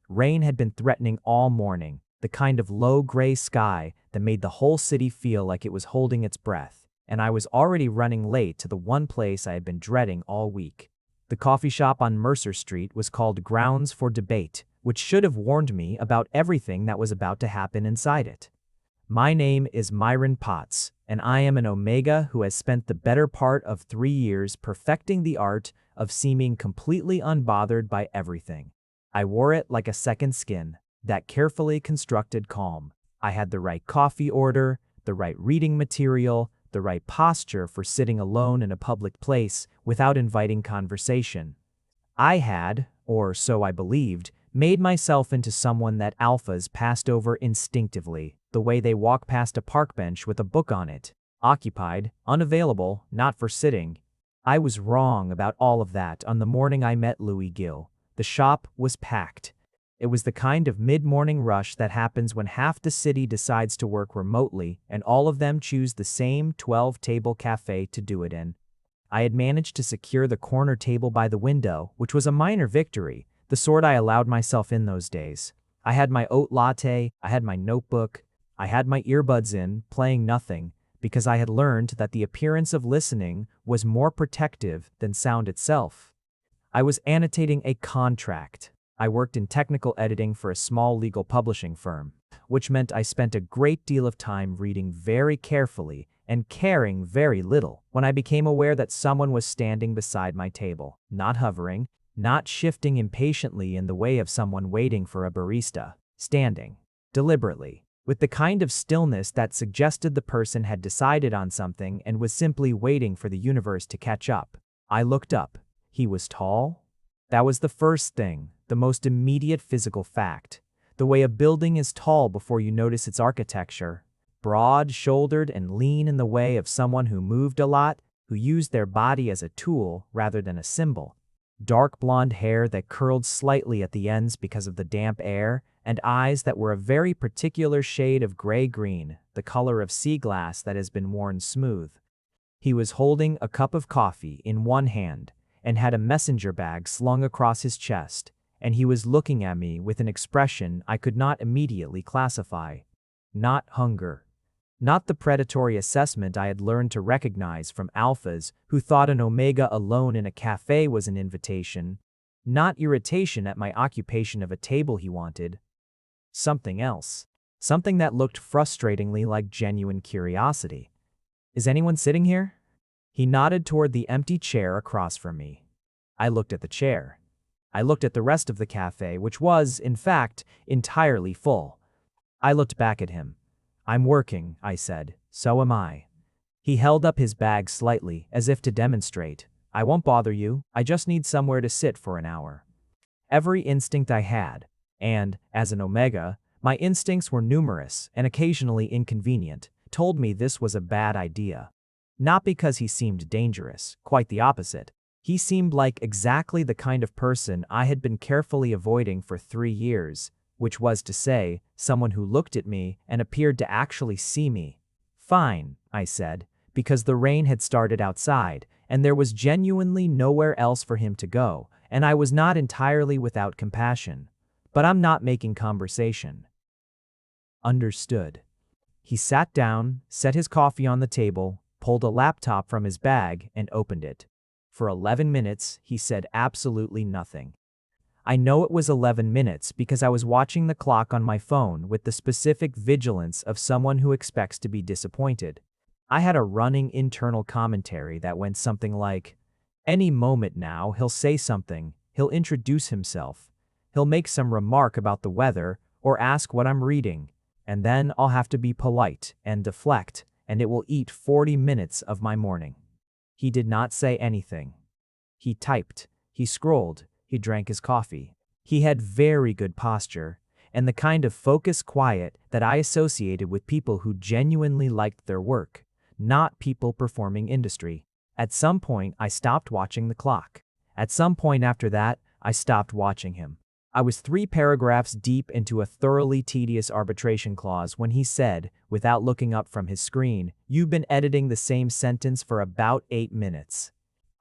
Rain had been threatening all morning, the kind of low gray sky that made the whole city feel like it was holding its breath, and I was already running late to the one place I had been dreading all week. The coffee shop on Mercer Street was called Grounds for Debate, which should have warned me about everything that was about to happen inside it. My name is Myron Potts, and I am an Omega who has spent the better part of 3 years perfecting the art of seeming completely unbothered by everything. I wore it like a second skin, that carefully constructed calm. I had the right coffee order, the right reading material, the right posture for sitting alone in a public place without inviting conversation. I had, or so I believed, made myself into someone that alphas passed over instinctively, the way they walk past a park bench with a book on it. Occupied, unavailable, not for sitting. I was wrong about all of that on the morning I met Gill. The shop was packed. It was the kind of mid-morning rush that happens when half the city decides to work remotely and all of them choose the same 12-table café to do it in. I had managed to secure the corner table by the window, which was a minor victory, the sort I allowed myself in those days. I had my oat latte, I had my notebook, I had my earbuds in, playing nothing, because I had learned that the appearance of listening was more protective than sound itself. I was annotating a contract. I worked in technical editing for a small legal publishing firm, which meant I spent a great deal of time reading very carefully and caring very little when I became aware that someone was standing beside my table, not hovering, not shifting impatiently in the way of someone waiting for a barista, standing, deliberately, with the kind of stillness that suggested the person had decided on something and was simply waiting for the universe to catch up. I looked up. He was tall. That was the first thing, the most immediate physical fact. The way a building is tall before you notice its architecture. Broad-shouldered and lean in the way of someone who moved a lot, who used their body as a tool rather than a symbol. Dark blonde hair that curled slightly at the ends because of the damp air, and eyes that were a very particular shade of gray-green, the color of sea glass that has been worn smooth. He was holding a cup of coffee in one hand and had a messenger bag slung across his chest, and he was looking at me with an expression I could not immediately classify. Not hunger. Not the predatory assessment I had learned to recognize from alphas who thought an omega alone in a cafe was an invitation. Not irritation at my occupation of a table he wanted. Something else. Something that looked frustratingly like genuine curiosity. Is anyone sitting here? He nodded toward the empty chair across from me. I looked at the chair. I looked at the rest of the cafe, which was, in fact, entirely full. I looked back at him. I'm working, I said. So am I. He held up his bag slightly, as if to demonstrate. I won't bother you, I just need somewhere to sit for an hour. Every instinct I had, and, as an omega, my instincts were numerous and occasionally inconvenient, told me this was a bad idea. Not because he seemed dangerous, quite the opposite. He seemed like exactly the kind of person I had been carefully avoiding for 3 years, which was to say, someone who looked at me and appeared to actually see me. Fine, I said, because the rain had started outside, and there was genuinely nowhere else for him to go, and I was not entirely without compassion. But I'm not making conversation. Understood. He sat down, set his coffee on the table, pulled a laptop from his bag, and opened it. For 11 minutes, he said absolutely nothing. I know it was 11 minutes because I was watching the clock on my phone with the specific vigilance of someone who expects to be disappointed. I had a running internal commentary that went something like, any moment now he'll say something, he'll introduce himself, he'll make some remark about the weather or ask what I'm reading, and then I'll have to be polite and deflect, and it will eat 40 minutes of my morning. He did not say anything. He typed, he scrolled, he drank his coffee. He had very good posture, and the kind of focused quiet that I associated with people who genuinely liked their work, not people performing industry. At some point, I stopped watching the clock. At some point after that, I stopped watching him. I was 3 paragraphs deep into a thoroughly tedious arbitration clause when he said, without looking up from his screen, "You've been editing the same sentence for about 8 minutes."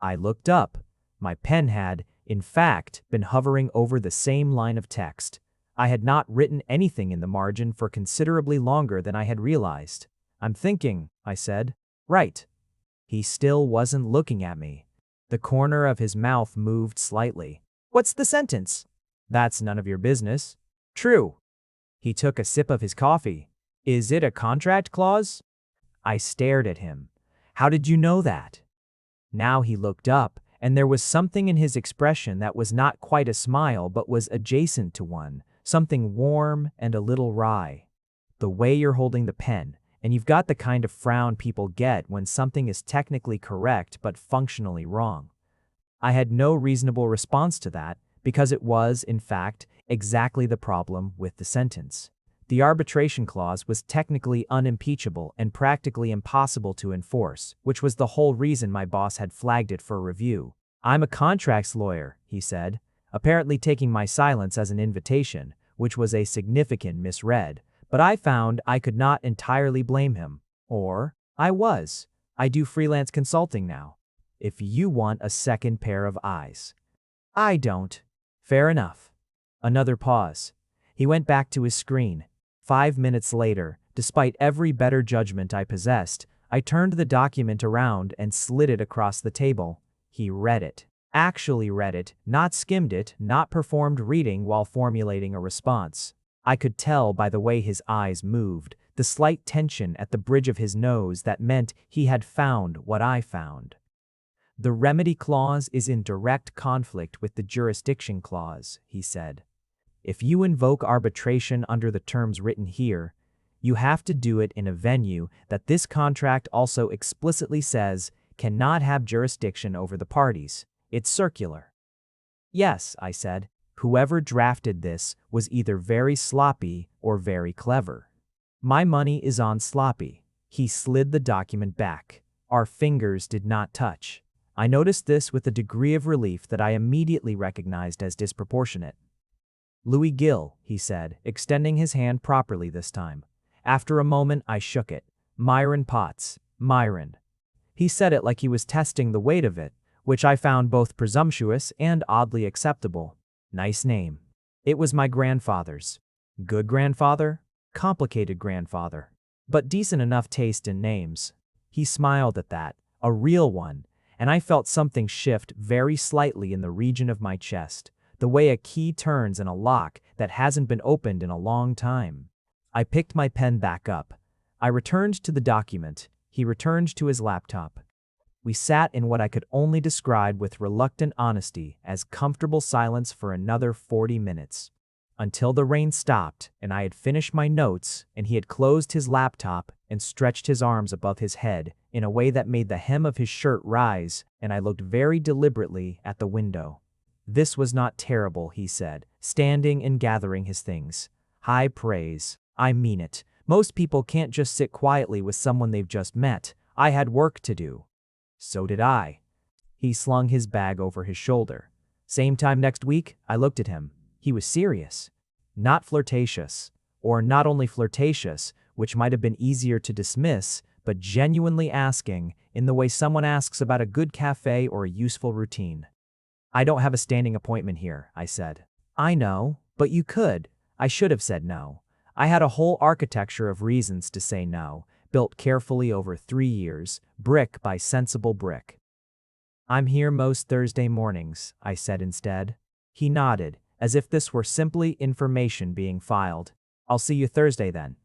I looked up. My pen had, in fact, been hovering over the same line of text. I had not written anything in the margin for considerably longer than I had realized. "I'm thinking," I said. "Right." He still wasn't looking at me. The corner of his mouth moved slightly. "What's the sentence?" "That's none of your business." "True." He took a sip of his coffee. "Is it a contract clause?" I stared at him. "How did you know that?" Now he looked up, and there was something in his expression that was not quite a smile but was adjacent to one, something warm and a little wry. "The way you're holding the pen, and you've got the kind of frown people get when something is technically correct but functionally wrong." I had no reasonable response to that, because it was, in fact, exactly the problem with the sentence. The arbitration clause was technically unimpeachable and practically impossible to enforce, which was the whole reason my boss had flagged it for review. "I'm a contracts lawyer," he said, apparently taking my silence as an invitation, which was a significant misread, but I found I could not entirely blame him. Or, I was. I do freelance consulting now. If you want a second pair of eyes. I don't. Fair enough. Another pause. He went back to his screen. 5 minutes later, despite every better judgment I possessed, I turned the document around and slid it across the table. He read it. Actually read it, not skimmed it, not performed reading while formulating a response. I could tell by the way his eyes moved, the slight tension at the bridge of his nose that meant he had found what I found. "The remedy clause is in direct conflict with the jurisdiction clause," he said. "If you invoke arbitration under the terms written here, you have to do it in a venue that this contract also explicitly says cannot have jurisdiction over the parties. It's circular." "Yes," I said. "Whoever drafted this was either very sloppy or very clever." "My money is on sloppy." He slid the document back. Our fingers did not touch. I noticed this with a degree of relief that I immediately recognized as disproportionate. "Louis Gill," he said, extending his hand properly this time. After a moment, I shook it. "Myron Potts. Myron." He said it like he was testing the weight of it, which I found both presumptuous and oddly acceptable. Nice name. It was my grandfather's. Good grandfather? Complicated grandfather. But decent enough taste in names. He smiled at that, a real one, and I felt something shift very slightly in the region of my chest, the way a key turns in a lock that hasn't been opened in a long time. I picked my pen back up. I returned to the document. He returned to his laptop. We sat in what I could only describe with reluctant honesty as comfortable silence for another 40 minutes. Until the rain stopped and I had finished my notes and he had closed his laptop and stretched his arms above his head in a way that made the hem of his shirt rise, and I looked very deliberately at the window. "This was not terrible," he said, standing and gathering his things. "High praise. I mean it. Most people can't just sit quietly with someone they've just met. I had work to do." "So did I." He slung his bag over his shoulder. "Same time next week?" I looked at him. He was serious. Not flirtatious. Or not only flirtatious, which might have been easier to dismiss, but genuinely asking, in the way someone asks about a good café or a useful routine. "I don't have a standing appointment here," I said. "I know, but you could." I should have said no. I had a whole architecture of reasons to say no, built carefully over 3 years, brick by sensible brick. "I'm here most Thursday mornings," I said instead. He nodded, as if this were simply information being filed. "I'll see you Thursday then."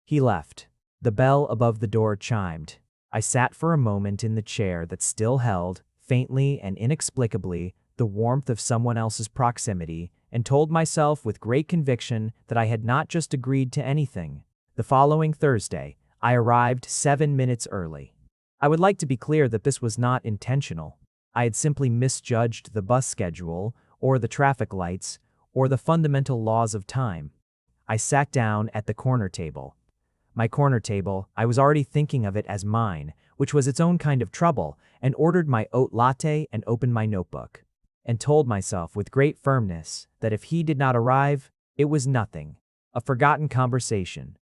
He left. The bell above the door chimed. I sat for a moment in the chair that still held, faintly and inexplicably, the warmth of someone else's proximity, and told myself with great conviction that I had not just agreed to anything. The following Thursday, I arrived 7 minutes early. I would like to be clear that this was not intentional. I had simply misjudged the bus schedule, or the traffic lights, or the fundamental laws of time. I sat down at the corner table. My corner table, I was already thinking of it as mine, which was its own kind of trouble, and ordered my oat latte and opened my notebook, and told myself with great firmness that if he did not arrive, it was nothing, a forgotten conversation,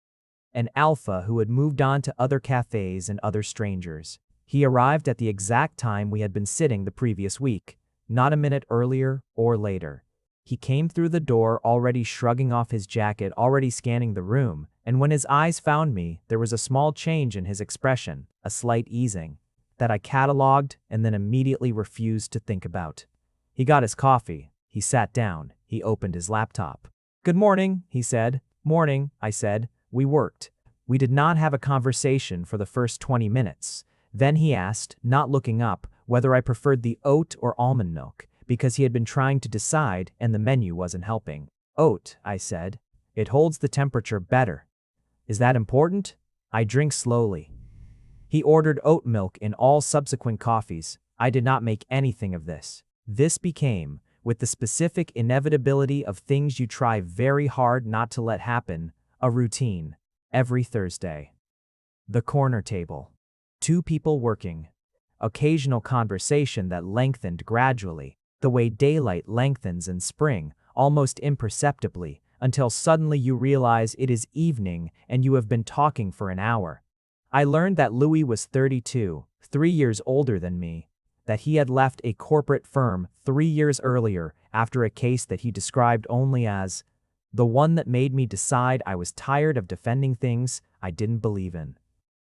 an alpha who had moved on to other cafes and other strangers. He arrived at the exact time we had been sitting the previous week, not a minute earlier or later. He came through the door already shrugging off his jacket, already scanning the room, and when his eyes found me, there was a small change in his expression, a slight easing, that I catalogued and then immediately refused to think about. He got his coffee. He sat down. He opened his laptop. "Good morning," he said. "Morning," I said. We worked. We did not have a conversation for the first 20 minutes. Then he asked, not looking up, whether I preferred the oat or almond milk, because he had been trying to decide and the menu wasn't helping. "Oat," I said. "It holds the temperature better." "Is that important?" "I drink slowly." He ordered oat milk in all subsequent coffees. I did not make anything of this. This became, with the specific inevitability of things you try very hard not to let happen, a routine. Every Thursday. The corner table. 2 people working. Occasional conversation that lengthened gradually, the way daylight lengthens in spring, almost imperceptibly, until suddenly you realize it is evening and you have been talking for an hour. I learned that Louis was 32, 3 years older than me, that he had left a corporate firm 3 years earlier after a case that he described only as the one that made me decide I was tired of defending things I didn't believe in.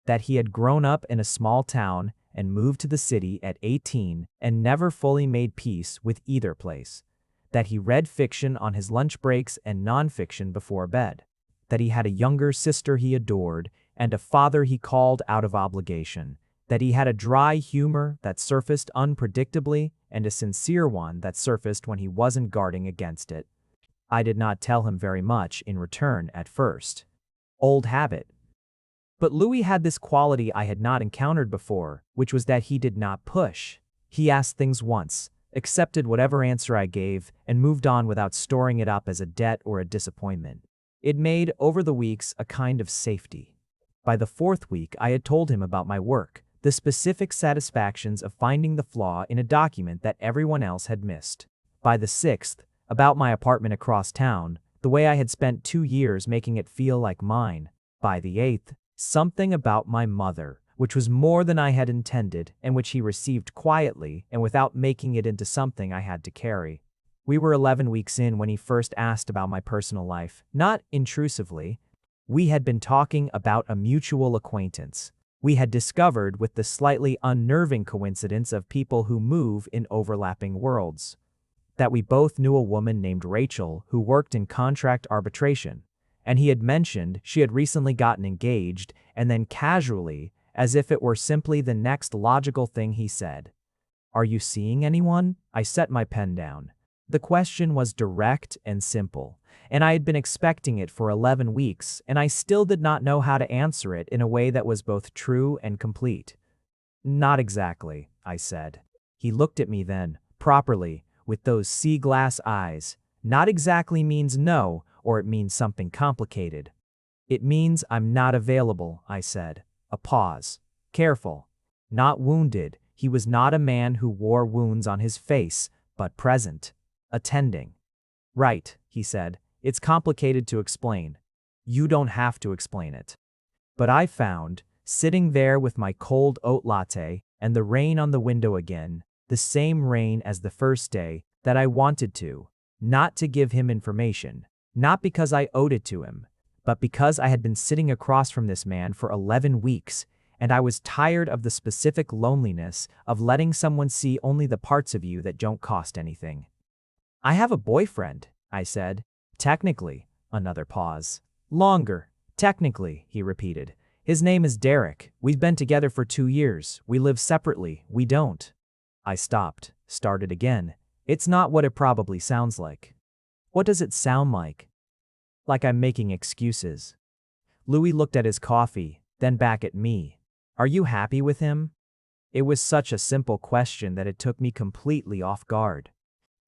That he had grown up in a small town and moved to the city at 18 and never fully made peace with either place. That he read fiction on his lunch breaks and nonfiction before bed. That he had a younger sister he adored and a father he called out of obligation. That he had a dry humor that surfaced unpredictably and a sincere one that surfaced when he wasn't guarding against it. I did not tell him very much in return at first. Old habit. But Louis had this quality I had not encountered before, which was that he did not push. He asked things once, accepted whatever answer I gave, and moved on without storing it up as a debt or a disappointment. It made, over the weeks, a kind of safety. By the 4th week, I had told him about my work, the specific satisfactions of finding the flaw in a document that everyone else had missed. By the 6th, about my apartment across town, the way I had spent 2 years making it feel like mine. By the 8th, something about my mother, which was more than I had intended and which he received quietly and without making it into something I had to carry. We were 11 weeks in when he first asked about my personal life, not intrusively. We had been talking about a mutual acquaintance. We had discovered with the slightly unnerving coincidence of people who move in overlapping worlds. That we both knew a woman named Rachel who worked in contract arbitration, and he had mentioned she had recently gotten engaged, and then casually, as if it were simply the next logical thing he said, "Are you seeing anyone?" I set my pen down. The question was direct and simple, and I had been expecting it for 11 weeks, and I still did not know how to answer it in a way that was both true and complete. "Not exactly," I said. He looked at me then, properly, with those sea glass eyes. "Not exactly means no, or it means something complicated." "It means I'm not available," I said. A pause. Careful. Not wounded. He was not a man who wore wounds on his face, but present. Attending. "Right," he said. "It's complicated to explain. You don't have to explain it." But I found, sitting there with my cold oat latte and the rain on the window again, the same rain as the first day, that I wanted to, not to give him information, not because I owed it to him, but because I had been sitting across from this man for 11 weeks, and I was tired of the specific loneliness of letting someone see only the parts of you that don't cost anything. "I have a boyfriend," I said. "Technically." Another pause. "Longer. Technically," he repeated. "His name is Derek. We've been together for 2 years. We live separately. We don't." I stopped, started again. "It's not what it probably sounds like." "What does it sound like?" "Like I'm making excuses." Louis looked at his coffee, then back at me. "Are you happy with him?" It was such a simple question that it took me completely off guard.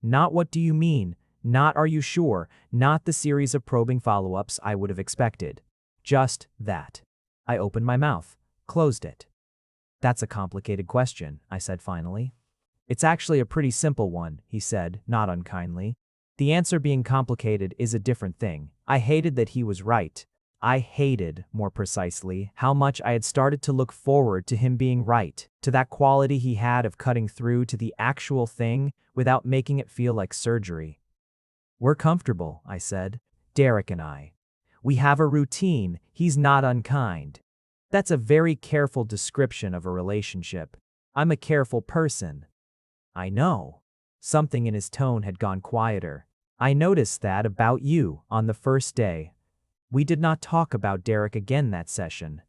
Not "what do you mean?" Not "are you sure?" Not the series of probing follow-ups I would have expected. Just that. I opened my mouth, closed it. "That's a complicated question," I said finally. "It's actually a pretty simple one," he said, not unkindly. "The answer being complicated is a different thing. I hated that he was right. I hated, more precisely, how much I had started to look forward to him being right, to that quality he had of cutting through to the actual thing without making it feel like surgery. We're comfortable, I said. Derek and I. We have a routine, he's not unkind. That's a very careful description of a relationship. I'm a careful person. I know. Something in his tone had gone quieter. I noticed that about you on the first day. We did not talk about Derek again that session.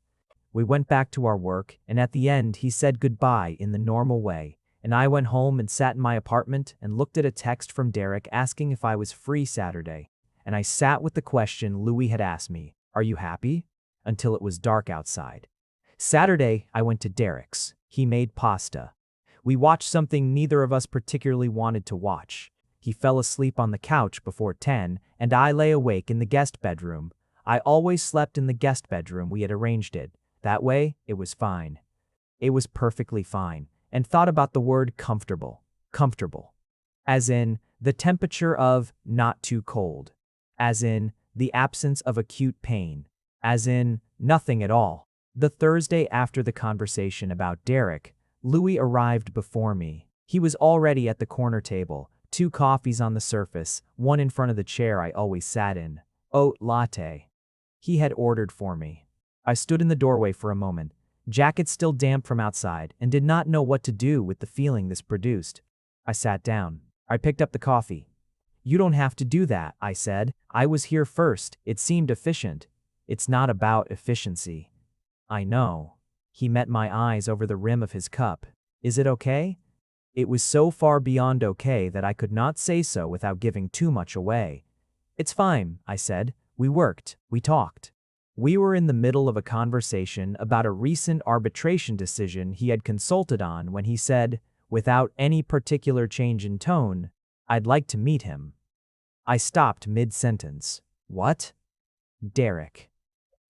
We went back to our work, and at the end he said goodbye in the normal way, and I went home and sat in my apartment and looked at a text from Derek asking if I was free Saturday, and I sat with the question Louis had asked me, "Are you happy?" until it was dark outside. Saturday, I went to Derek's. He made pasta. We watched something neither of us particularly wanted to watch. He fell asleep on the couch before 10, and I lay awake in the guest bedroom. I always slept in the guest bedroom, we had arranged it. That way, it was fine. It was perfectly fine, and thought about the word comfortable. Comfortable. As in, the temperature of not too cold. As in, the absence of acute pain. As in, nothing at all. The Thursday after the conversation about Derek, Louis arrived before me. He was already at the corner table, 2 coffees on the surface, one in front of the chair I always sat in. Oat latte. He had ordered for me. I stood in the doorway for a moment, jacket still damp from outside, and did not know what to do with the feeling this produced. I sat down. I picked up the coffee. "You don't have to do that," I said. "I was here first. It seemed efficient." "It's not about efficiency." "I know." He met my eyes over the rim of his cup. "Is it okay?" It was so far beyond okay that I could not say so without giving too much away. "It's fine," I said. "We worked. We talked." We were in the middle of a conversation about a recent arbitration decision he had consulted on when he said, without any particular change in tone, "I'd like to meet him." I stopped mid-sentence. "What?" "Derek."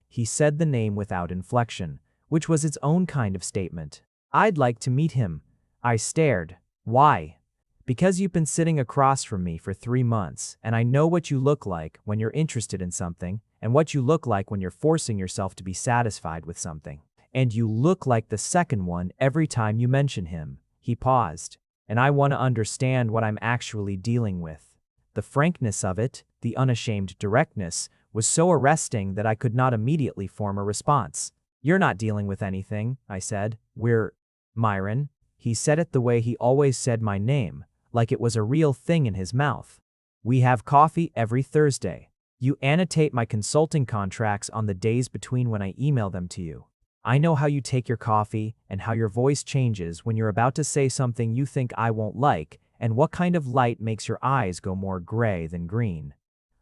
He said the name without inflection, which was its own kind of statement. "I'd like to meet him." I stared. "Why?" "Because you've been sitting across from me for 3 months, and I know what you look like when you're interested in something, and what you look like when you're forcing yourself to be satisfied with something. And you look like the second one every time you mention him." He paused. "And I want to understand what I'm actually dealing with." The frankness of it, the unashamed directness, was so arresting that I could not immediately form a response. "You're not dealing with anything," I said. "We're Myron." He said it the way he always said my name, like it was a real thing in his mouth. "We have coffee every Thursday. You annotate my consulting contracts on the days between when I email them to you. I know how you take your coffee and how your voice changes when you're about to say something you think I won't like, and what kind of light makes your eyes go more gray than green.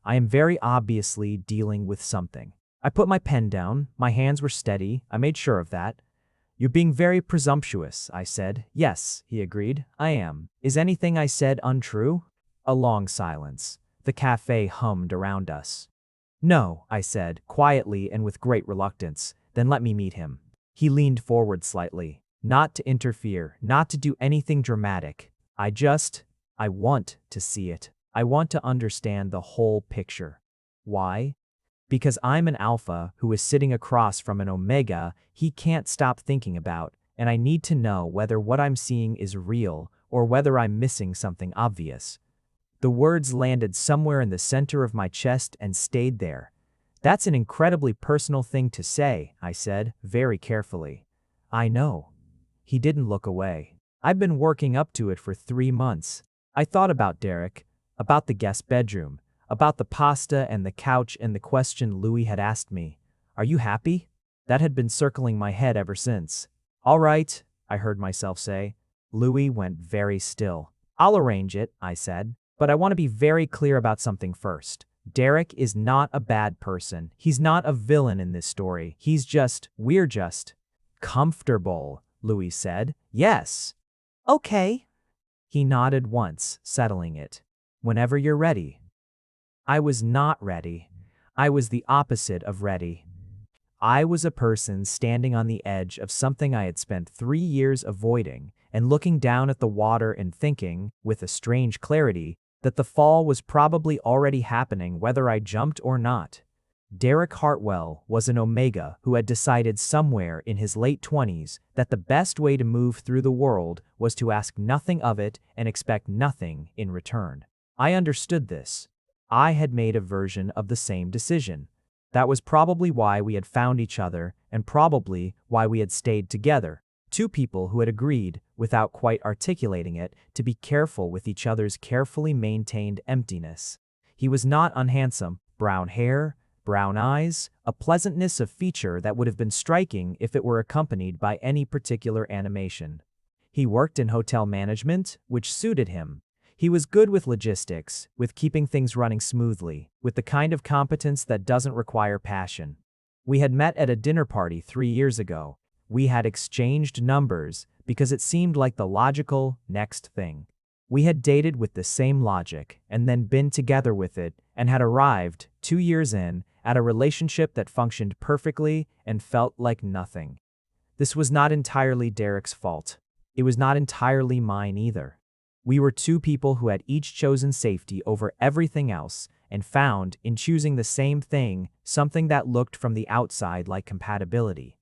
I am very obviously dealing with something." I put my pen down. My hands were steady. I made sure of that. "You're being very presumptuous," I said. "Yes," he agreed, "I am. Is anything I said untrue?" A long silence. The café hummed around us. "No," I said, quietly and with great reluctance. "Then let me meet him." He leaned forward slightly. "Not to interfere, not to do anything dramatic. I want to see it. I want to understand the whole picture." "Why?" "Because I'm an alpha who is sitting across from an omega he can't stop thinking about, and I need to know whether what I'm seeing is real or whether I'm missing something obvious." The words landed somewhere in the center of my chest and stayed there. "That's an incredibly personal thing to say," I said, very carefully. "I know." He didn't look away. "I've been working up to it for 3 months. I thought about Derek, about the guest bedroom, about the pasta and the couch and the question Louis had asked me, 'Are you happy?' That had been circling my head ever since. 'All right,' I heard myself say. Louis went very still. 'I'll arrange it,' I said. 'But I want to be very clear about something first. Derek is not a bad person. He's not a villain in this story. We're just comfortable,' Louis said. 'Yes.' 'Okay.' He nodded once, settling it. 'Whenever you're ready.' I was not ready. I was the opposite of ready. I was a person standing on the edge of something I had spent 3 years avoiding and looking down at the water and thinking, with a strange clarity, that the fall was probably already happening whether I jumped or not. Derek Hartwell was an omega who had decided somewhere in his late 20s that the best way to move through the world was to ask nothing of it and expect nothing in return. I understood this. I had made a version of the same decision. That was probably why we had found each other and probably why we had stayed together. Two people who had agreed, without quite articulating it, to be careful with each other's carefully maintained emptiness. He was not unhandsome, brown hair, brown eyes, a pleasantness of feature that would have been striking if it were accompanied by any particular animation. He worked in hotel management, which suited him. He was good with logistics, with keeping things running smoothly, with the kind of competence that doesn't require passion. We had met at a dinner party 3 years ago. We had exchanged numbers because it seemed like the logical next thing. We had dated with the same logic and then been together with it and had arrived, 2 years in, at a relationship that functioned perfectly and felt like nothing. This was not entirely Derek's fault. It was not entirely mine either. We were two people who had each chosen safety over everything else and found, in choosing the same thing, something that looked from the outside like compatibility.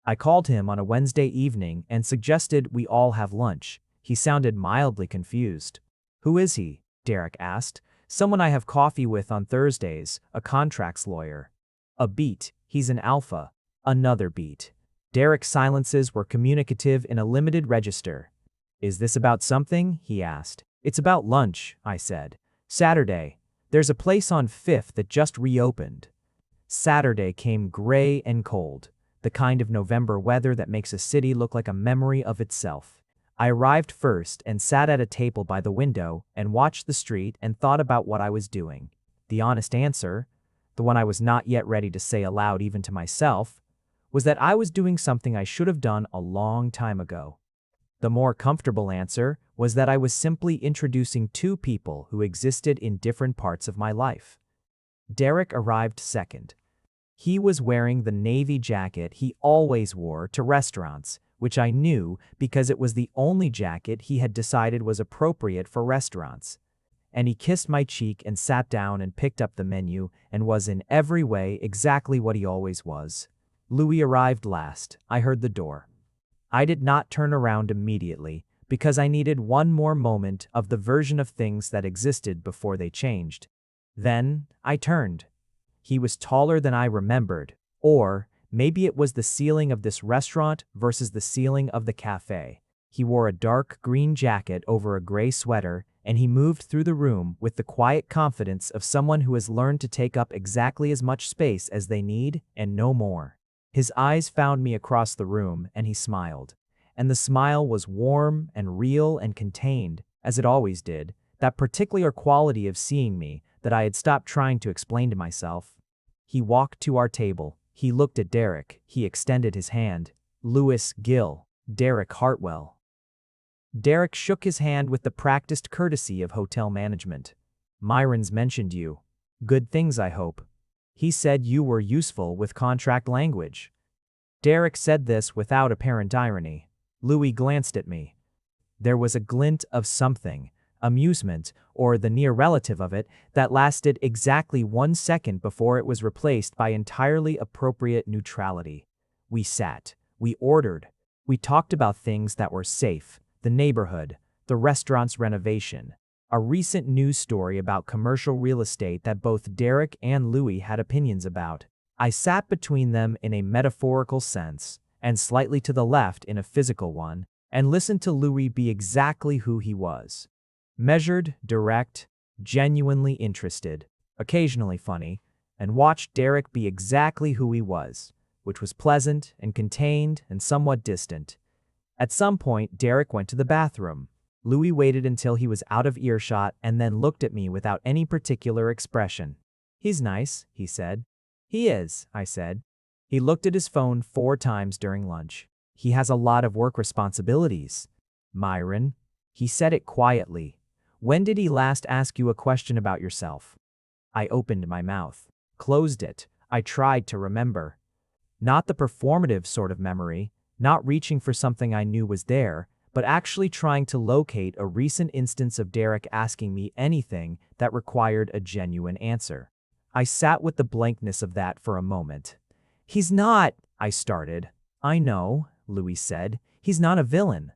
I called him on a Wednesday evening and suggested we all have lunch. He sounded mildly confused. "Who is he?" Derek asked. "Someone I have coffee with on Thursdays, a contracts lawyer." "A beat. He's an alpha." "Another beat." Derek's silences were communicative in a limited register. "Is this about something?" he asked. "It's about lunch," I said. "Saturday. There's a place on 5th that just reopened." Saturday came gray and cold, the kind of November weather that makes a city look like a memory of itself. I arrived first and sat at a table by the window and watched the street and thought about what I was doing. The honest answer, the one I was not yet ready to say aloud even to myself, was that I was doing something I should have done a long time ago. The more comfortable answer was that I was simply introducing two people who existed in different parts of my life. Derek arrived second. He was wearing the navy jacket he always wore to restaurants, which I knew because it was the only jacket he had decided was appropriate for restaurants. And he kissed my cheek and sat down and picked up the menu and was in every way exactly what he always was. Louis arrived last. I heard the door. I did not turn around immediately because I needed one more moment of the version of things that existed before they changed. Then I turned. He was taller than I remembered, or maybe it was the ceiling of this restaurant versus the ceiling of the café. He wore a dark green jacket over a gray sweater, and he moved through the room with the quiet confidence of someone who has learned to take up exactly as much space as they need and no more. His eyes found me across the room, and he smiled. And the smile was warm and real and contained, as it always did, that particular quality of seeing me that I had stopped trying to explain to myself. He walked to our table. He looked at Derek. He extended his hand. "Louis Gill, Derek Hartwell." Derek shook his hand with the practiced courtesy of hotel management. "Myron's mentioned you. Good things, I hope. He said you were useful with contract language." Derek said this without apparent irony. Louis glanced at me. There was a glint of something, amusement, or the near relative of it, that lasted exactly 1 second before it was replaced by entirely appropriate neutrality. We sat. We ordered. We talked about things that were safe, the neighborhood, the restaurant's renovation, a recent news story about commercial real estate that both Derek and Louis had opinions about. I sat between them in a metaphorical sense, and slightly to the left in a physical one, and listened to Louis be exactly who he was. Measured, direct, genuinely interested, occasionally funny, and watched Derek be exactly who he was, which was pleasant and contained and somewhat distant. At some point, Derek went to the bathroom. Louis waited until he was out of earshot and then looked at me without any particular expression. "He's nice," he said. "He is," I said. He looked at his phone 4 times during lunch. "He has a lot of work responsibilities." "Myron." He said it quietly. "When did he last ask you a question about yourself?" I opened my mouth, closed it. I tried to remember. Not the performative sort of memory, not reaching for something I knew was there, but actually trying to locate a recent instance of Derek asking me anything that required a genuine answer. I sat with the blankness of that for a moment. "He's not," I started. "I know," Louis said. "He's not a villain."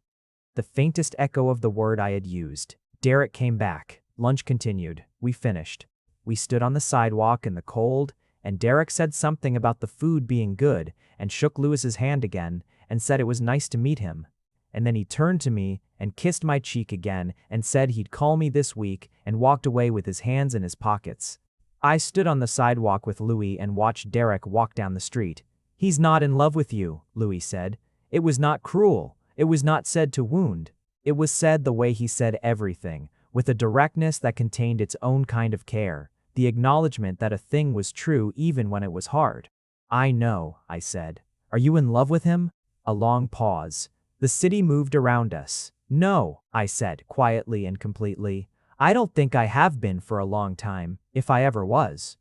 The faintest echo of the word I had used. Derek came back. Lunch continued. We finished. We stood on the sidewalk in the cold, and Derek said something about the food being good and shook Lewis's hand again and said it was nice to meet him. And then he turned to me and kissed my cheek again and said he'd call me this week and walked away with his hands in his pockets. I stood on the sidewalk with Louis and watched Derek walk down the street. "He's not in love with you," Louis said. "It was not cruel. It was not said to wound. It was said the way he said everything, with a directness that contained its own kind of care, the acknowledgement that a thing was true even when it was hard." "I know," I said. "Are you in love with him?" A long pause. The city moved around us. "No," I said, quietly and completely. "I don't think I have been for a long time, if I ever was."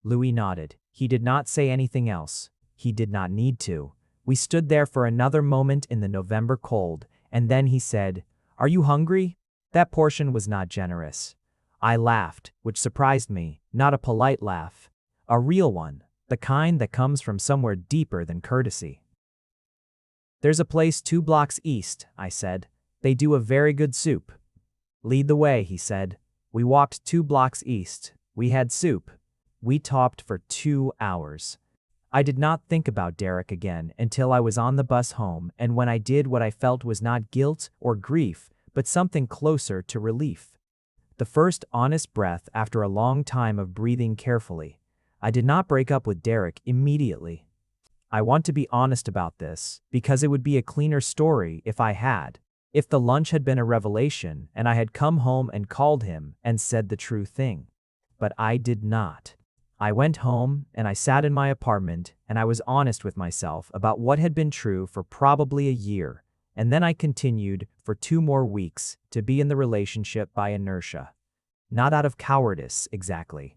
Louis nodded. He did not say anything else. He did not need to. We stood there for another moment in the November cold, and then he said, "Are you hungry?" That portion was not generous. I laughed, which surprised me, not a polite laugh. A real one, the kind that comes from somewhere deeper than courtesy. "There's a place 2 blocks east," I said. "They do a very good soup." "Lead the way," he said. We walked 2 blocks east. We had soup. We talked for 2 hours. I did not think about Derek again until I was on the bus home, and when I did, what I felt was not guilt or grief, but something closer to relief. The first honest breath after a long time of breathing carefully. I did not break up with Derek immediately. I want to be honest about this, because it would be a cleaner story if I had. If the lunch had been a revelation and I had come home and called him and said the true thing. But I did not. I went home and I sat in my apartment and I was honest with myself about what had been true for probably a year, and then I continued for 2 more weeks to be in the relationship by inertia. Not out of cowardice, exactly.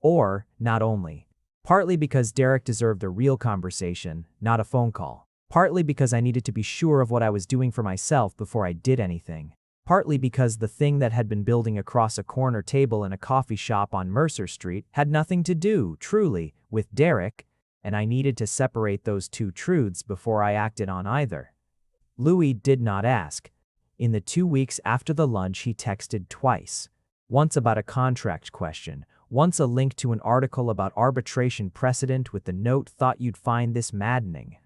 Or, not only. Partly because Derek deserved a real conversation, not a phone call. Partly because I needed to be sure of what I was doing for myself before I did anything. Partly because the thing that had been building across a corner table in a coffee shop on Mercer Street had nothing to do, truly, with Derek, and I needed to separate those 2 truths before I acted on either. Louis did not ask. In the 2 weeks after the lunch, he texted twice. Once about a contract question, once a link to an article about arbitration precedent with the note, "Thought you'd find this maddening."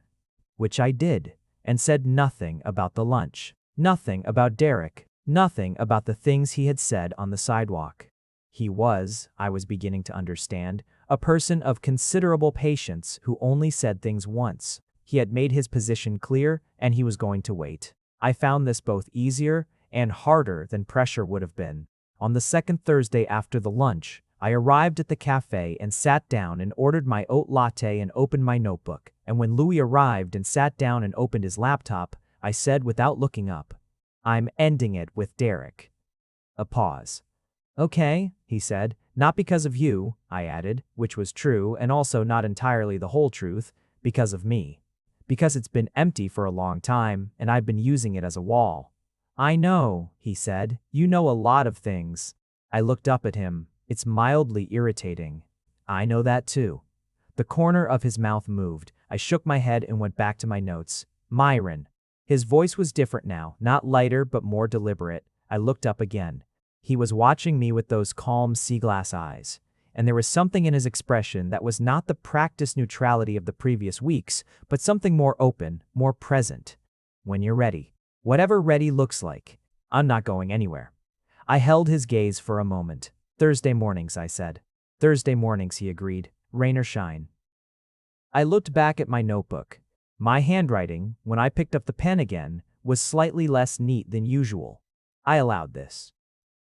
Which I did, and said nothing about the lunch, nothing about Derek, nothing about the things he had said on the sidewalk. He was, I was beginning to understand, a person of considerable patience who only said things once. He had made his position clear, and he was going to wait. I found this both easier and harder than pressure would have been. On the second Thursday after the lunch, I arrived at the café and sat down and ordered my oat latte and opened my notebook, and when Louis arrived and sat down and opened his laptop, I said without looking up, "I'm ending it with Derek." A pause. "Okay," he said. "Not because of you," I added, which was true and also not entirely the whole truth, because of me. Because it's been empty for a long time and I've been using it as a wall. "I know," he said. "You know a lot of things." I looked up at him. It's mildly irritating. "I know that too." The corner of his mouth moved. I shook my head and went back to my notes. "Myron." His voice was different now, not lighter but more deliberate. I looked up again. He was watching me with those calm sea-glass eyes, and there was something in his expression that was not the practiced neutrality of the previous weeks, but something more open, more present. "When you're ready. Whatever ready looks like. I'm not going anywhere." I held his gaze for a moment. "Thursday mornings," I said. "Thursday mornings," he agreed. "Rain or shine." I looked back at my notebook. My handwriting, when I picked up the pen again, was slightly less neat than usual. I allowed this.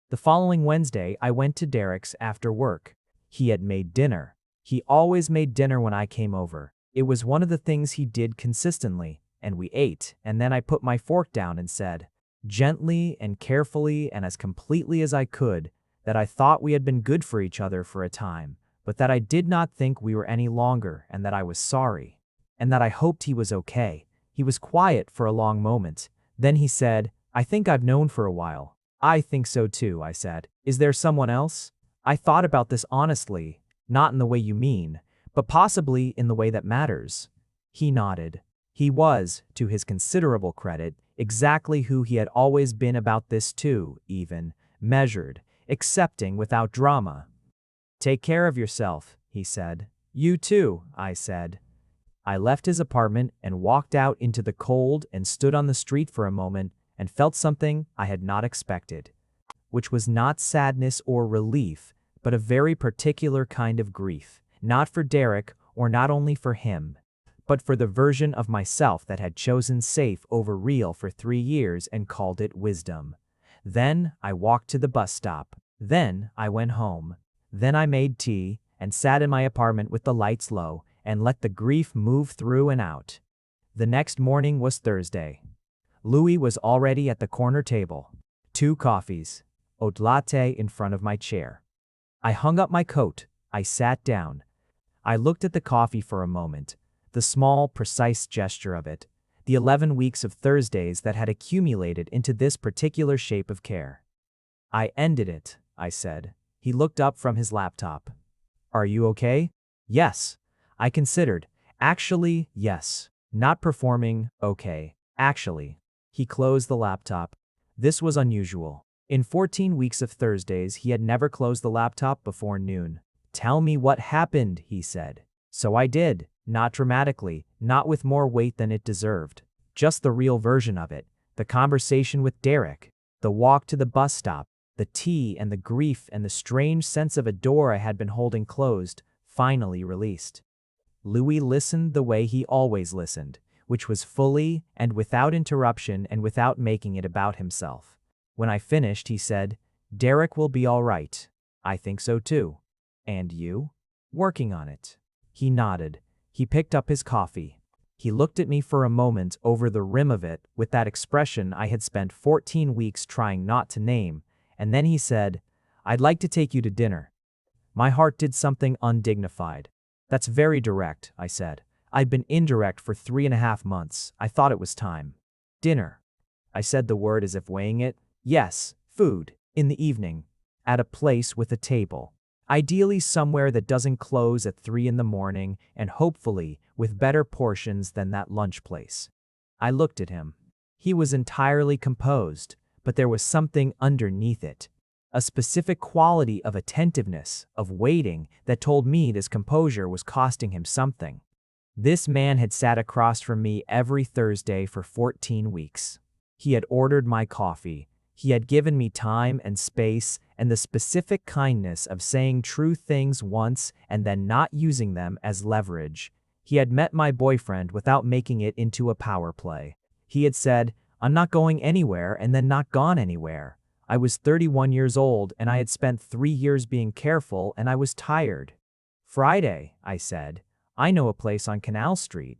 The following Wednesday, I went to Derek's after work. He had made dinner. He always made dinner when I came over. It was one of the things he did consistently, and we ate, and then I put my fork down and said, gently and carefully and as completely as I could, that I thought we had been good for each other for a time, but that I did not think we were any longer, and that I was sorry, and that I hoped he was okay. He was quiet for a long moment. Then he said, "I think I've known for a while." "I think so too," I said. "Is there someone else?" I thought about this honestly, not in the way you mean, but possibly in the way that matters. He nodded. He was, to his considerable credit, exactly who he had always been about this too, even, measured, accepting without drama. Take care of yourself, he said. You too, I said. I left his apartment and walked out into the cold and stood on the street for a moment and felt something I had not expected, which was not sadness or relief, but a very particular kind of grief, not for Derek or not only for him, but for the version of myself that had chosen safe over real for 3 years and called it wisdom. Then I walked to the bus stop. Then I went home. Then I made tea and sat in my apartment with the lights low and let the grief move through and out. The next morning was Thursday. Louis was already at the corner table. 2 coffees, oat latte in front of my chair. I hung up my coat. I sat down. I looked at the coffee for a moment, the small, precise gesture of it, the 11 weeks of Thursdays that had accumulated into this particular shape of care. I ended it, I said. He looked up from his laptop. Are you okay? Yes. I considered. Actually, yes. Not performing, okay. Actually. He closed the laptop. This was unusual. In 14 weeks of Thursdays, he had never closed the laptop before noon. Tell me what happened, he said. So I did. Not dramatically, not with more weight than it deserved. Just the real version of it. The conversation with Derek. The walk to the bus stop. The tea and the grief and the strange sense of a door I had been holding closed, finally released. Louis listened the way he always listened, which was fully and without interruption and without making it about himself. When I finished, he said, Derek will be all right. I think so too. And you? Working on it. He nodded. He picked up his coffee. He looked at me for a moment over the rim of it with that expression I had spent 14 weeks trying not to name, and then he said, I'd like to take you to dinner. My heart did something undignified. That's very direct, I said. I'd been indirect for 3.5 months. I thought it was time. Dinner. I said the word as if weighing it. Yes, food, in the evening, at a place with a table. Ideally somewhere that doesn't close at 3 in the morning and hopefully with better portions than that lunch place. I looked at him. He was entirely composed, but there was something underneath it. A specific quality of attentiveness, of waiting, that told me this composure was costing him something. This man had sat across from me every Thursday for 14 weeks. He had ordered my coffee. He had given me time and space and the specific kindness of saying true things once and then not using them as leverage. He had met my boyfriend without making it into a power play. He had said, I'm not going anywhere, and then not gone anywhere. I was 31 years old and I had spent 3 years being careful and I was tired. Friday, I said, I know a place on Canal Street.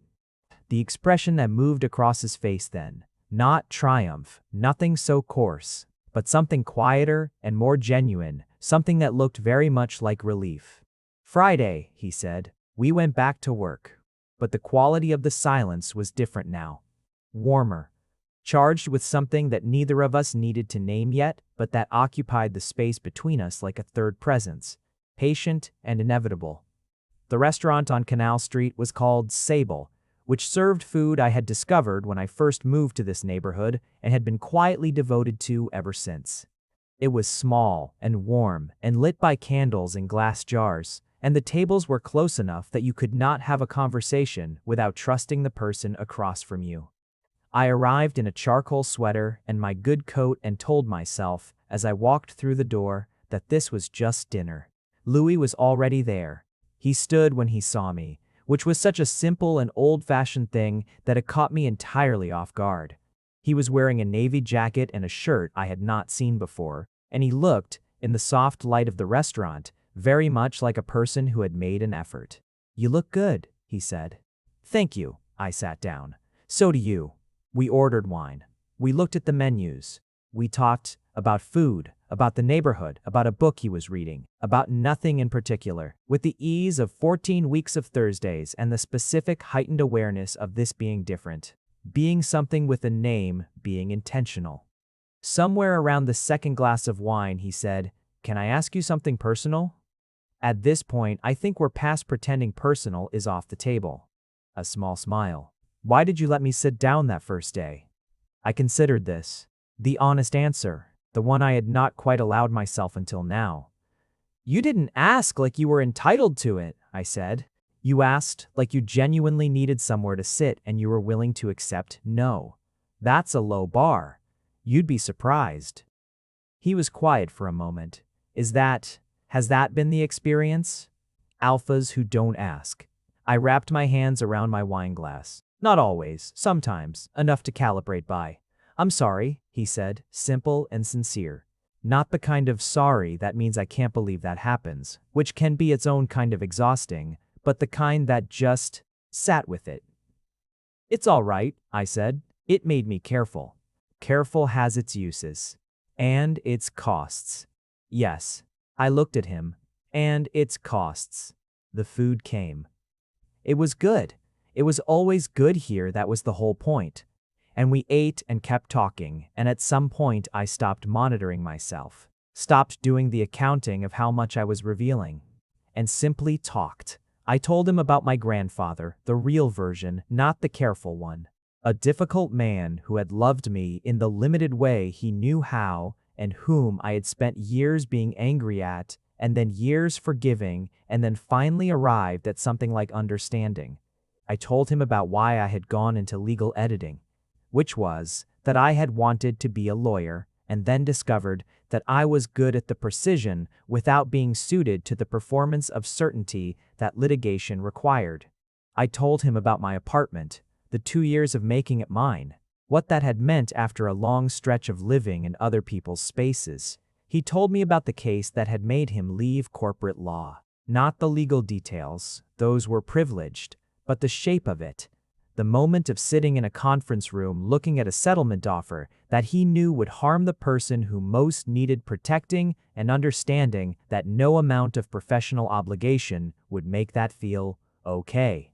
The expression that moved across his face then. Not triumph, nothing so coarse, but something quieter and more genuine, something that looked very much like relief. Friday, he said, we went back to work. But the quality of the silence was different now. Warmer. Charged with something that neither of us needed to name yet, but that occupied the space between us like a third presence, patient and inevitable. The restaurant on Canal Street was called Sable, which served food I had discovered when I first moved to this neighborhood and had been quietly devoted to ever since. It was small and warm and lit by candles in glass jars, and the tables were close enough that you could not have a conversation without trusting the person across from you. I arrived in a charcoal sweater and my good coat and told myself, as I walked through the door, that this was just dinner. Louis was already there. He stood when he saw me, which was such a simple and old-fashioned thing that it caught me entirely off guard. He was wearing a navy jacket and a shirt I had not seen before, and he looked, in the soft light of the restaurant, very much like a person who had made an effort. You look good, he said. Thank you. I sat down. So do you. We ordered wine. We looked at the menus. We talked about food, about the neighborhood, about a book he was reading, about nothing in particular, with the ease of 14 weeks of Thursdays and the specific heightened awareness of this being different, being something with a name, being intentional. Somewhere around the second glass of wine, he said, Can I ask you something personal? At this point, I think we're past pretending personal is off the table. A small smile. Why did you let me sit down that first day? I considered this. The honest answer, the one I had not quite allowed myself until now. You didn't ask like you were entitled to it, I said. You asked like you genuinely needed somewhere to sit and you were willing to accept no. That's a low bar. You'd be surprised. He was quiet for a moment. Has that been the experience? Alphas who don't ask. I wrapped my hands around my wine glass. Not always, sometimes, enough to calibrate by. I'm sorry, he said, simple and sincere. Not the kind of sorry that means I can't believe that happens, which can be its own kind of exhausting, but the kind that just sat with it. It's all right, I said. It made me careful. Careful has its uses. And its costs. Yes. I looked at him. And its costs. The food came. It was good. It was always good here, that was the whole point. And we ate and kept talking, and at some point I stopped monitoring myself. Stopped doing the accounting of how much I was revealing. And simply talked. I told him about my grandfather, the real version, not the careful one. A difficult man who had loved me in the limited way he knew how, and whom I had spent years being angry at, and then years forgiving, and then finally arrived at something like understanding. I told him about why I had gone into legal editing, which was that I had wanted to be a lawyer, and then discovered that I was good at the precision without being suited to the performance of certainty that litigation required. I told him about my apartment, the 2 years of making it mine, what that had meant after a long stretch of living in other people's spaces. He told me about the case that had made him leave corporate law. Not the legal details, those were privileged, but the shape of it. The moment of sitting in a conference room looking at a settlement offer that he knew would harm the person who most needed protecting and understanding that no amount of professional obligation would make that feel okay.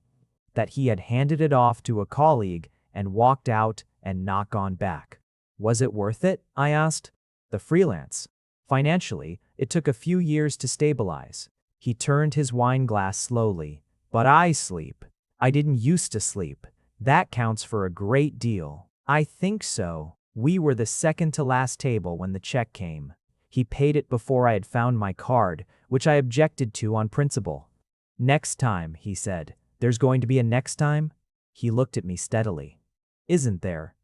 That he had handed it off to a colleague and walked out and not gone back. Was it worth it? I asked. The freelance. Financially, it took a few years to stabilize. He turned his wine glass slowly. But I sleep. I didn't used to sleep. That counts for a great deal. I think so. We were the second to last table when the check came. He paid it before I had found my card, which I objected to on principle. Next time, he said. There's going to be a next time? He looked at me steadily. Isn't there?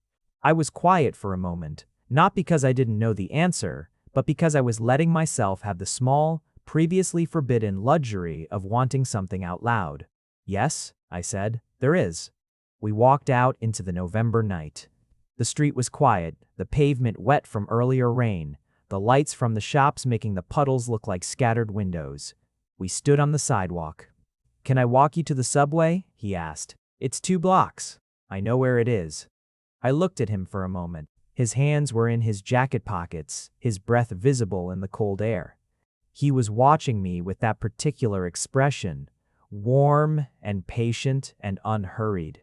I was quiet for a moment, not because I didn't know the answer, but because I was letting myself have the small, previously forbidden luxury of wanting something out loud. Yes, I said, there is. We walked out into the November night. The street was quiet, the pavement wet from earlier rain, the lights from the shops making the puddles look like scattered windows. We stood on the sidewalk. Can I walk you to the subway? He asked. It's 2 blocks. I know where it is. I looked at him for a moment. His hands were in his jacket pockets, his breath visible in the cold air. He was watching me with that particular expression, warm and patient and unhurried.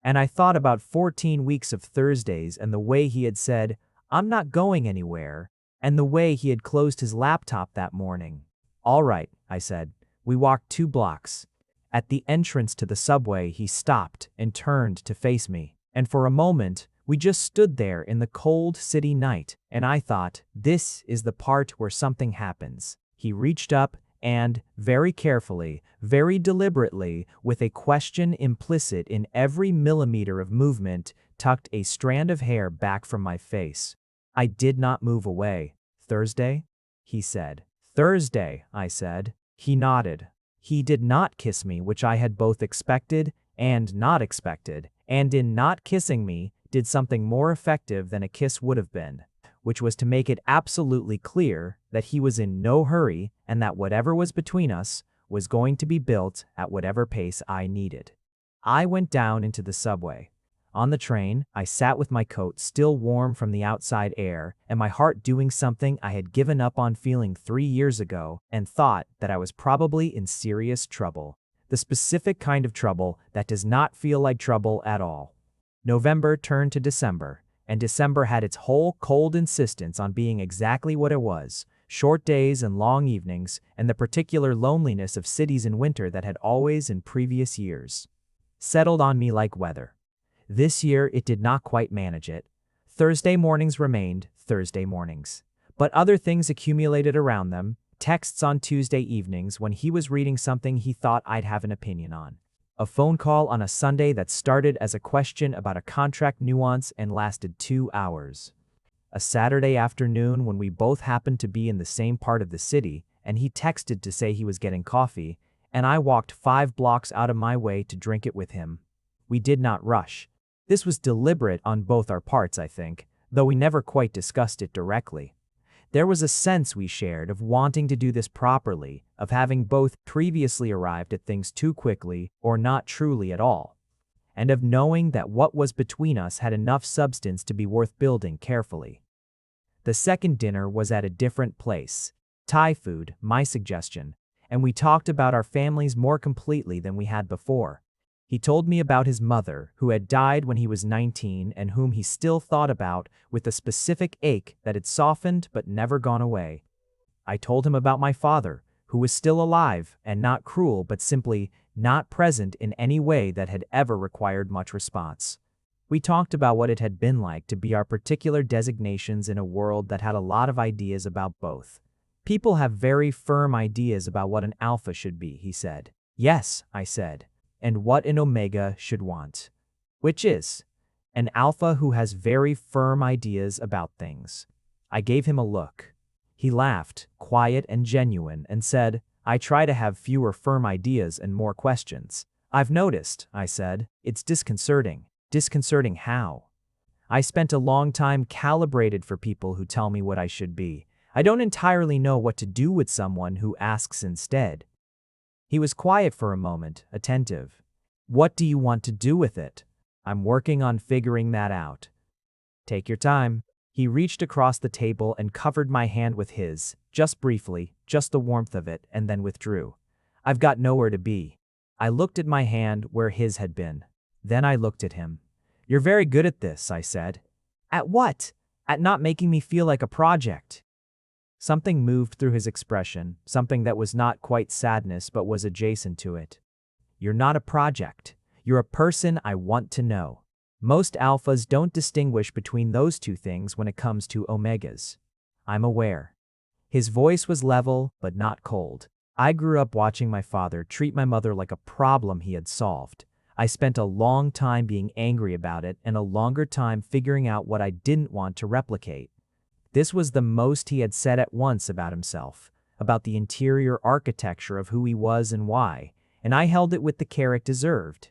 And I thought about 14 weeks of Thursdays and the way he had said, I'm not going anywhere, and the way he had closed his laptop that morning. All right, I said. We walked 2 blocks. At the entrance to the subway, he stopped and turned to face me. And for a moment, we just stood there in the cold city night, and I thought, this is the part where something happens. He reached up and, very carefully, very deliberately, with a question implicit in every millimeter of movement, tucked a strand of hair back from my face. I did not move away. Thursday? He said. Thursday, I said. He nodded. He did not kiss me, which I had both expected and not expected, and in not kissing me, did something more effective than a kiss would have been, which was to make it absolutely clear that he was in no hurry and that whatever was between us was going to be built at whatever pace I needed. I went down into the subway. On the train, I sat with my coat still warm from the outside air and my heart doing something I had given up on feeling 3 years ago and thought that I was probably in serious trouble. The specific kind of trouble that does not feel like trouble at all. November turned to December, and December had its whole cold insistence on being exactly what it was, short days and long evenings, and the particular loneliness of cities in winter that had always in previous years settled on me like weather. This year it did not quite manage it. Thursday mornings remained Thursday mornings. But other things accumulated around them, Texts on Tuesday evenings when he was reading something he thought I'd have an opinion on. A phone call on a Sunday that started as a question about a contract nuance and lasted 2 hours. A Saturday afternoon when we both happened to be in the same part of the city, and he texted to say he was getting coffee, and I walked 5 blocks out of my way to drink it with him. We did not rush. This was deliberate on both our parts, I think, though we never quite discussed it directly. There was a sense we shared of wanting to do this properly, of having both previously arrived at things too quickly or not truly at all, and of knowing that what was between us had enough substance to be worth building carefully. The second dinner was at a different place. Thai food, my suggestion, and we talked about our families more completely than we had before. He told me about his mother, who had died when he was 19 and whom he still thought about with a specific ache that had softened but never gone away. I told him about my father, who was still alive and not cruel but simply not present in any way that had ever required much response. We talked about what it had been like to be our particular designations in a world that had a lot of ideas about both. People have very firm ideas about what an alpha should be, he said. Yes, I said. And what an omega should want. Which is? An alpha who has very firm ideas about things. I gave him a look. He laughed, quiet and genuine, and said, I try to have fewer firm ideas and more questions. I've noticed, I said. It's disconcerting. Disconcerting how? I spent a long time calibrated for people who tell me what I should be. I don't entirely know what to do with someone who asks instead. He was quiet for a moment, attentive. What do you want to do with it? I'm working on figuring that out. Take your time. He reached across the table and covered my hand with his, just briefly, just the warmth of it, and then withdrew. I've got nowhere to be. I looked at my hand where his had been. Then I looked at him. You're very good at this, I said. At what? At not making me feel like a project. Something moved through his expression, something that was not quite sadness but was adjacent to it. You're not a project. You're a person I want to know. Most alphas don't distinguish between those two things when it comes to omegas. I'm aware. His voice was level but not cold. I grew up watching my father treat my mother like a problem he had solved. I spent a long time being angry about it and a longer time figuring out what I didn't want to replicate. This was the most he had said at once about himself, about the interior architecture of who he was and why, and I held it with the care it deserved.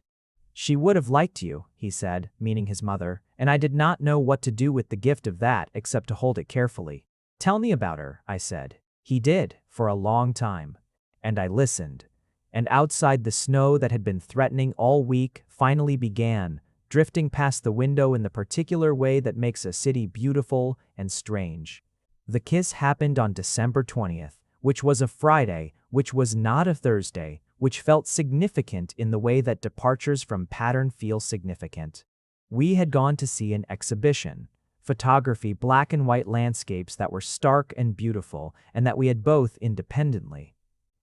She would have liked you, he said, meaning his mother, and I did not know what to do with the gift of that except to hold it carefully. Tell me about her, I said. He did, for a long time. And I listened. And outside the snow that had been threatening all week finally began, drifting past the window in the particular way that makes a city beautiful and strange. The kiss happened on December 20th, which was a Friday, which was not a Thursday, which felt significant in the way that departures from pattern feel significant. We had gone to see an exhibition, photography, black and white landscapes that were stark and beautiful, and that we had both independently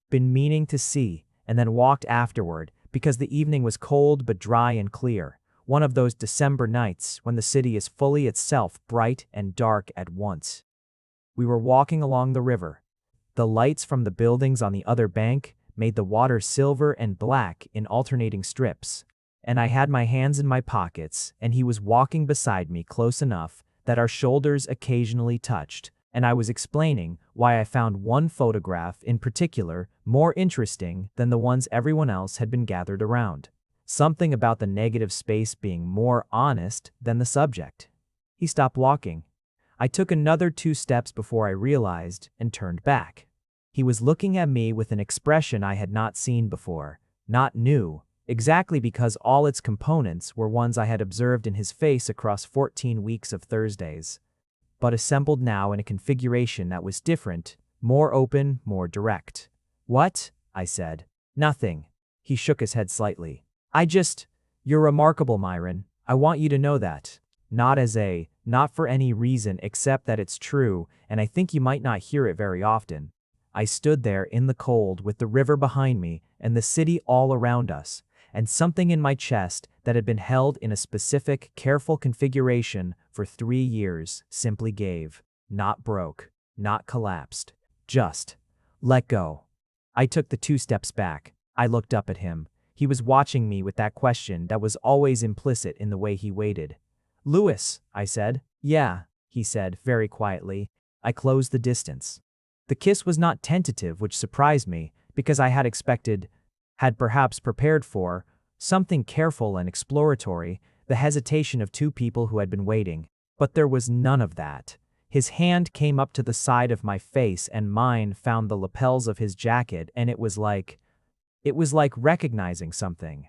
been meaning to see, and then walked afterward because the evening was cold but dry and clear. One of those December nights when the city is fully itself, bright and dark at once. We were walking along the river. The lights from the buildings on the other bank made the water silver and black in alternating strips, and I had my hands in my pockets, and he was walking beside me close enough that our shoulders occasionally touched, and I was explaining why I found one photograph in particular more interesting than the ones everyone else had been gathered around. Something about the negative space being more honest than the subject. He stopped walking. I took another 2 steps before I realized and turned back. He was looking at me with an expression I had not seen before, not new, exactly because all its components were ones I had observed in his face across 14 weeks of Thursdays, but assembled now in a configuration that was different, more open, more direct. What? I said. Nothing. He shook his head slightly. You're remarkable, Myron. I want you to know that. Not for any reason except that it's true, and I think you might not hear it very often. I stood there in the cold with the river behind me and the city all around us, and something in my chest that had been held in a specific, careful configuration for 3 years simply gave, not broke, not collapsed, just Let go. I took the 2 steps back. I looked up at him. He was watching me with that question that was always implicit in the way he waited. Louis, I said. Yeah, he said, very quietly. I closed the distance. The kiss was not tentative, which surprised me, because I had perhaps prepared for, something careful and exploratory, the hesitation of two people who had been waiting. But there was none of that. His hand came up to the side of my face and mine found the lapels of his jacket, and it was like recognizing something.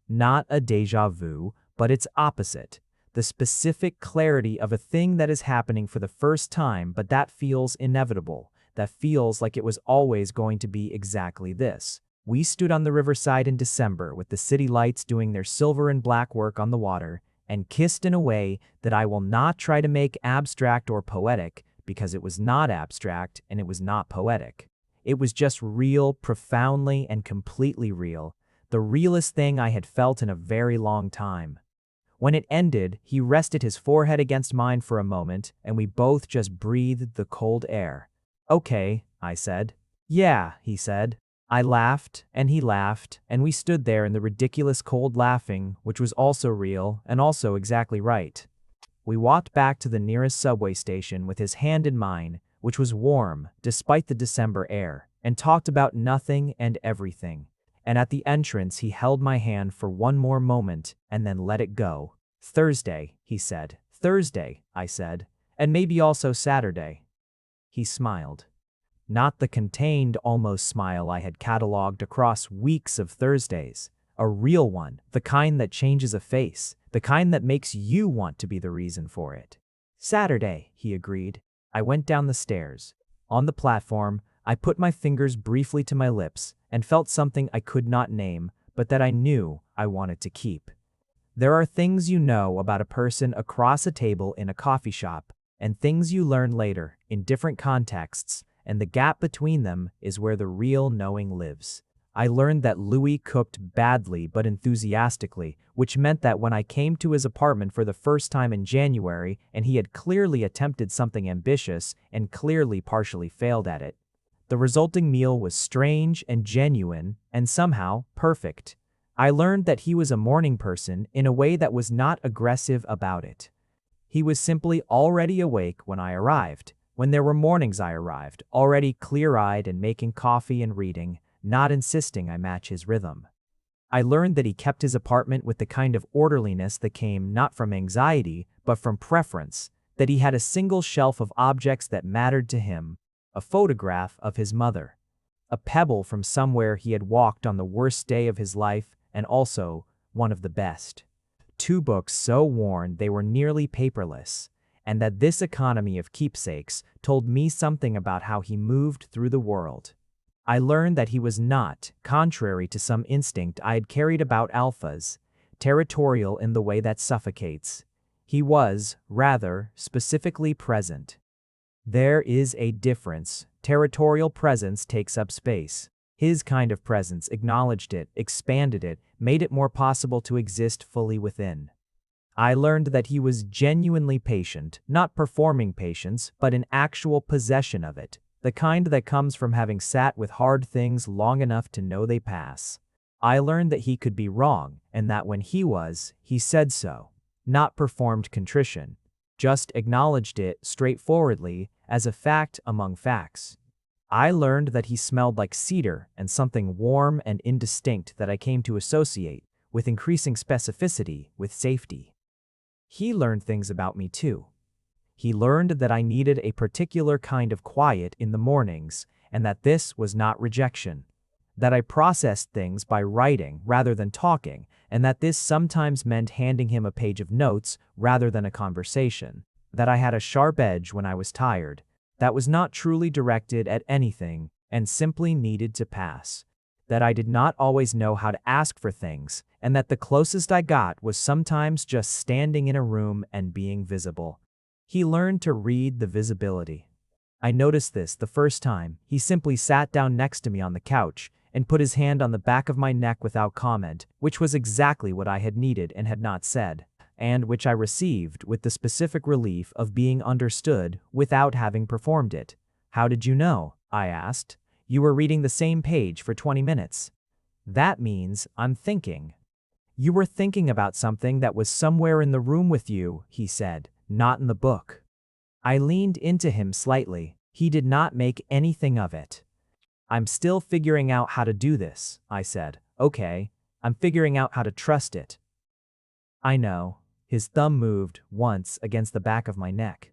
Not a déjà vu, but its opposite. The specific clarity of a thing that is happening for the first time, but that feels inevitable, that feels like it was always going to be exactly this. We stood on the riverside in December with the city lights doing their silver and black work on the water, and kissed in a way that I will not try to make abstract or poetic, because it was not abstract and it was not poetic. It was just real, profoundly and completely real, the realest thing I had felt in a very long time. When it ended, he rested his forehead against mine for a moment, and we both just breathed the cold air. Okay, I said. Yeah, he said. I laughed, and he laughed, and we stood there in the ridiculous cold laughing, which was also real and also exactly right. We walked back to the nearest subway station with his hand in mine, which was warm despite the December air, and talked about nothing and everything. And at the entrance he held my hand for one more moment and then let it go. Thursday, he said. Thursday, I said. And maybe also Saturday. He smiled. Not the contained, almost smile I had catalogued across weeks of Thursdays. A real one, the kind that changes a face, the kind that makes you want to be the reason for it. Saturday, he agreed. I went down the stairs. On the platform, I put my fingers briefly to my lips and felt something I could not name, but that I knew I wanted to keep. There are things you know about a person across a table in a coffee shop, and things you learn later in different contexts, and the gap between them is where the real knowing lives. I learned that Louis cooked badly but enthusiastically, which meant that when I came to his apartment for the first time in January and he had clearly attempted something ambitious and clearly partially failed at it, the resulting meal was strange and genuine and somehow perfect. I learned that he was a morning person in a way that was not aggressive about it. He was simply already awake when I arrived. When there were mornings I arrived, already clear-eyed and making coffee and reading, not insisting I match his rhythm. I learned that he kept his apartment with the kind of orderliness that came not from anxiety, but from preference, that he had a single shelf of objects that mattered to him, a photograph of his mother, a pebble from somewhere he had walked on the worst day of his life, and also one of the best. 2 books so worn they were nearly paperless, and that this economy of keepsakes told me something about how he moved through the world. I learned that he was not, contrary to some instinct I had carried about alphas, territorial in the way that suffocates. He was, rather, specifically present. There is a difference. Territorial presence takes up space. His kind of presence acknowledged it, expanded it, made it more possible to exist fully within. I learned that he was genuinely patient, not performing patience, but in actual possession of it, the kind that comes from having sat with hard things long enough to know they pass. I learned that he could be wrong, and that when he was, he said so, not performed contrition, just acknowledged it straightforwardly as a fact among facts. I learned that he smelled like cedar and something warm and indistinct that I came to associate, with increasing specificity, with safety. He learned things about me too. He learned that I needed a particular kind of quiet in the mornings, and that this was not rejection. That I processed things by writing rather than talking, and that this sometimes meant handing him a page of notes rather than a conversation. That I had a sharp edge when I was tired, that was not truly directed at anything and simply needed to pass. That I did not always know how to ask for things, and that the closest I got was sometimes just standing in a room and being visible. He learned to read the visibility. I noticed this the first time. He simply sat down next to me on the couch and put his hand on the back of my neck without comment, which was exactly what I had needed and had not said, and which I received with the specific relief of being understood without having performed it. How did you know? I asked. You were reading the same page for 20 minutes. That means I'm thinking. You were thinking about something that was somewhere in the room with you, he said, not in the book. I leaned into him slightly. He did not make anything of it. I'm still figuring out how to do this, I said. Okay, I'm figuring out how to trust it. I know. His thumb moved once against the back of my neck.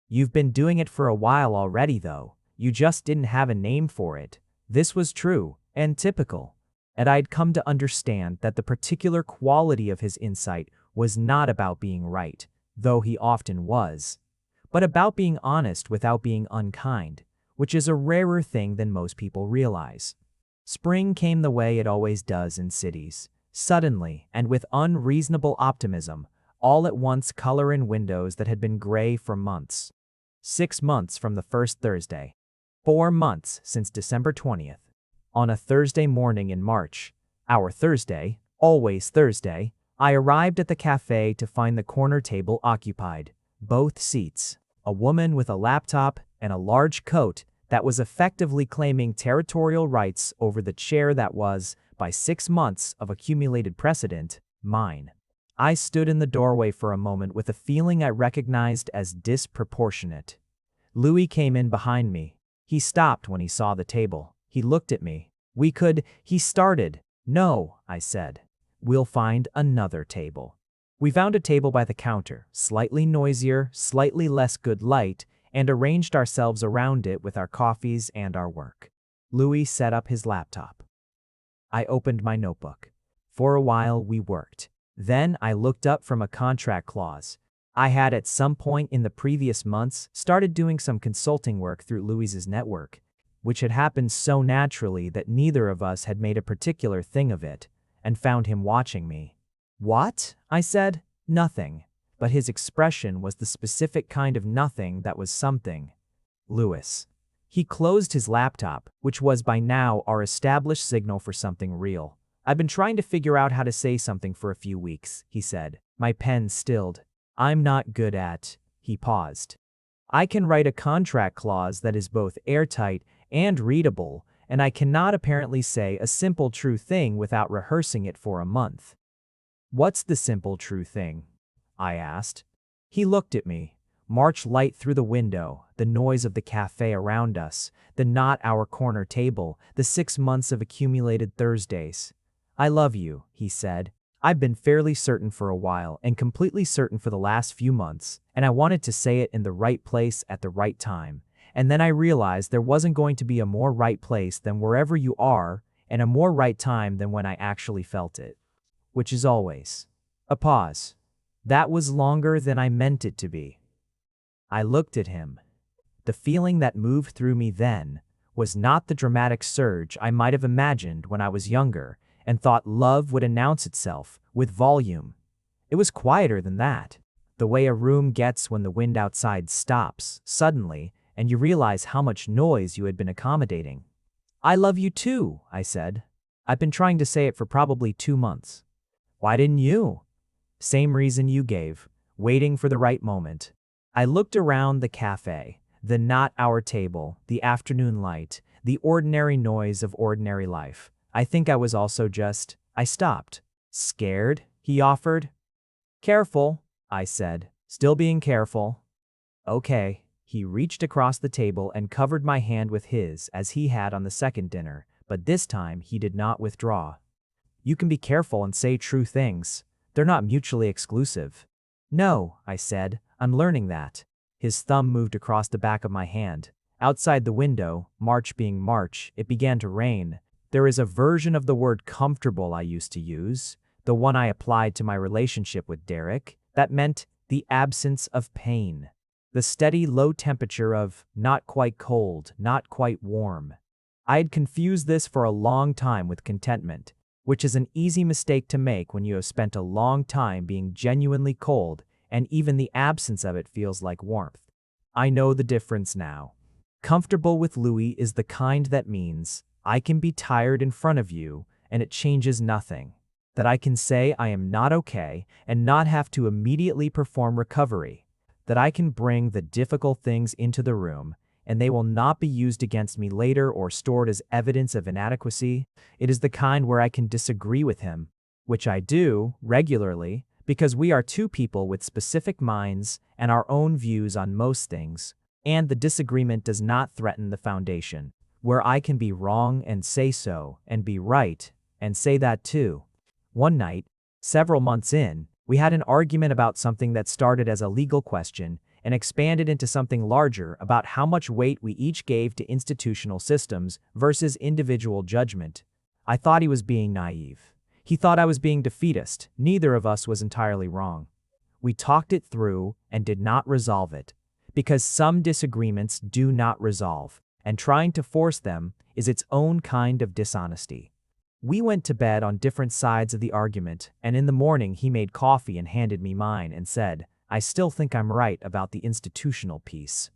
You've been doing it for a while already, though. You just didn't have a name for it. This was true and typical. And I'd come to understand that the particular quality of his insight was not about being right, though he often was, but about being honest without being unkind, which is a rarer thing than most people realize. Spring came the way it always does in cities, suddenly and with unreasonable optimism, all at once color in windows that had been gray for months. 6 months from the first Thursday. 4 months since December 20th. On a Thursday morning in March, our Thursday, always Thursday, I arrived at the café to find the corner table occupied, both seats, a woman with a laptop and a large coat that was effectively claiming territorial rights over the chair that was, by 6 months of accumulated precedent, mine. I stood in the doorway for a moment with a feeling I recognized as disproportionate. Louis came in behind me. He stopped when he saw the table. He looked at me. He started. No, I said. We'll find another table. We found a table by the counter, slightly noisier, slightly less good light, and arranged ourselves around it with our coffees and our work. Louis set up his laptop. I opened my notebook. For a while we worked. Then I looked up from a contract clause. I had at some point in the previous months started doing some consulting work through Louis's network, which had happened so naturally that neither of us had made a particular thing of it, and found him watching me. What? I said. Nothing. But his expression was the specific kind of nothing that was something. Louis. He closed his laptop, which was by now our established signal for something real. I've been trying to figure out how to say something for a few weeks, he said. My pen stilled. I'm not good at. He paused. I can write a contract clause that is both airtight and readable, and I cannot apparently say a simple true thing without rehearsing it for a month. What's the simple true thing? I asked. He looked at me. March light through the window, the noise of the cafe around us, the not our corner table, the 6 months of accumulated Thursdays. I love you, he said. I've been fairly certain for a while and completely certain for the last few months, and I wanted to say it in the right place at the right time. And then I realized there wasn't going to be a more right place than wherever you are, and a more right time than when I actually felt it. Which is always. A pause. That was longer than I meant it to be. I looked at him. The feeling that moved through me then was not the dramatic surge I might have imagined when I was younger and thought love would announce itself with volume. It was quieter than that, the way a room gets when the wind outside stops suddenly and you realize how much noise you had been accommodating. I love you too, I said. I've been trying to say it for probably 2 months. Why didn't you? Same reason you gave, waiting for the right moment. I looked around the cafe, the not our table, the afternoon light, the ordinary noise of ordinary life. I think I was also I stopped. Scared? He offered. Careful, I said, still being careful. Okay. He reached across the table and covered my hand with his as he had on the second dinner, but this time he did not withdraw. You can be careful and say true things. They're not mutually exclusive. No, I said, I'm learning that. His thumb moved across the back of my hand. Outside the window, March being March, it began to rain. There is a version of the word comfortable I used to use, the one I applied to my relationship with Derek, that meant the absence of pain. The steady low temperature of not quite cold, not quite warm. I had confused this for a long time with contentment, which is an easy mistake to make when you have spent a long time being genuinely cold and even the absence of it feels like warmth. I know the difference now. Comfortable with Louis is the kind that means I can be tired in front of you and it changes nothing. That I can say I am not okay and not have to immediately perform recovery. That I can bring the difficult things into the room and they will not be used against me later or stored as evidence of inadequacy. It is the kind where I can disagree with him, which I do regularly, because we are two people with specific minds and our own views on most things, and the disagreement does not threaten the foundation, where I can be wrong and say so, and be right and say that too. One night, several months in, we had an argument about something that started as a legal question and expanded into something larger about how much weight we each gave to institutional systems versus individual judgment. I thought he was being naive. He thought I was being defeatist. Neither of us was entirely wrong. We talked it through and did not resolve it, because some disagreements do not resolve, and trying to force them is its own kind of dishonesty. We went to bed on different sides of the argument, and in the morning he made coffee and handed me mine and said, "I still think I'm right about the institutional piece."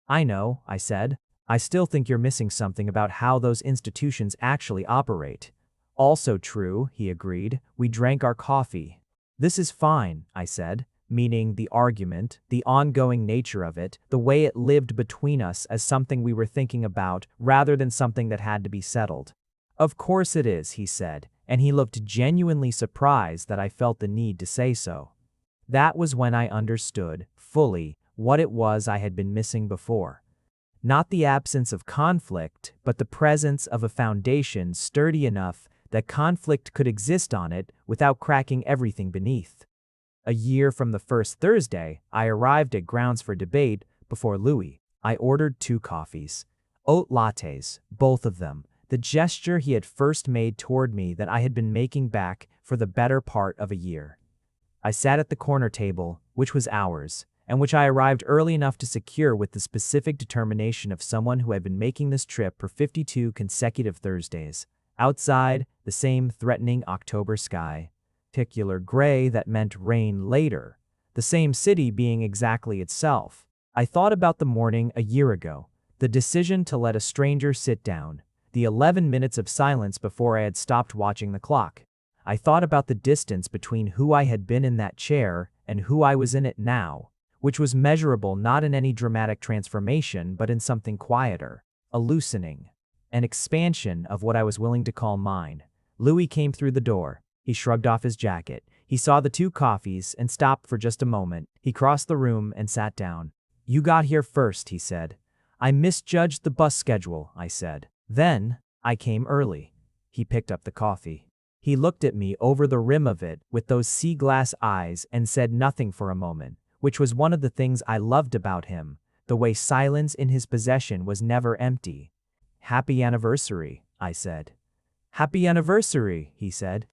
"I know," I said. "I still think you're missing something about how those institutions actually operate." "Also true," he agreed. We drank our coffee. "This is fine," I said, meaning the argument, the ongoing nature of it, the way it lived between us as something we were thinking about rather than something that had to be settled. "Of course it is," he said, and he looked genuinely surprised that I felt the need to say so. That was when I understood, fully, what it was I had been missing before. Not the absence of conflict, but the presence of a foundation sturdy enough that conflict could exist on it without cracking everything beneath. A year from the first Thursday, I arrived at Grounds for Debate before Louis. I ordered 2 coffees. Oat lattes, both of them. The gesture he had first made toward me that I had been making back for the better part of a year. I sat at the corner table, which was ours, and which I arrived early enough to secure with the specific determination of someone who had been making this trip for 52 consecutive Thursdays. Outside, the same threatening October sky, particular gray that meant rain later, the same city being exactly itself. I thought about the morning a year ago, the decision to let a stranger sit down, the 11 minutes of silence before I had stopped watching the clock. I thought about the distance between who I had been in that chair and who I was in it now, which was measurable not in any dramatic transformation but in something quieter, a loosening, an expansion of what I was willing to call mine. Louis came through the door. He shrugged off his jacket. He saw the 2 coffees and stopped for just a moment. He crossed the room and sat down. "You got here first," he said. "I misjudged the bus schedule," I said. "Then, I came early." He picked up the coffee. He looked at me over the rim of it with those sea glass eyes and said nothing for a moment, which was one of the things I loved about him, the way silence in his possession was never empty. "Happy anniversary," I said. "Happy anniversary," he said.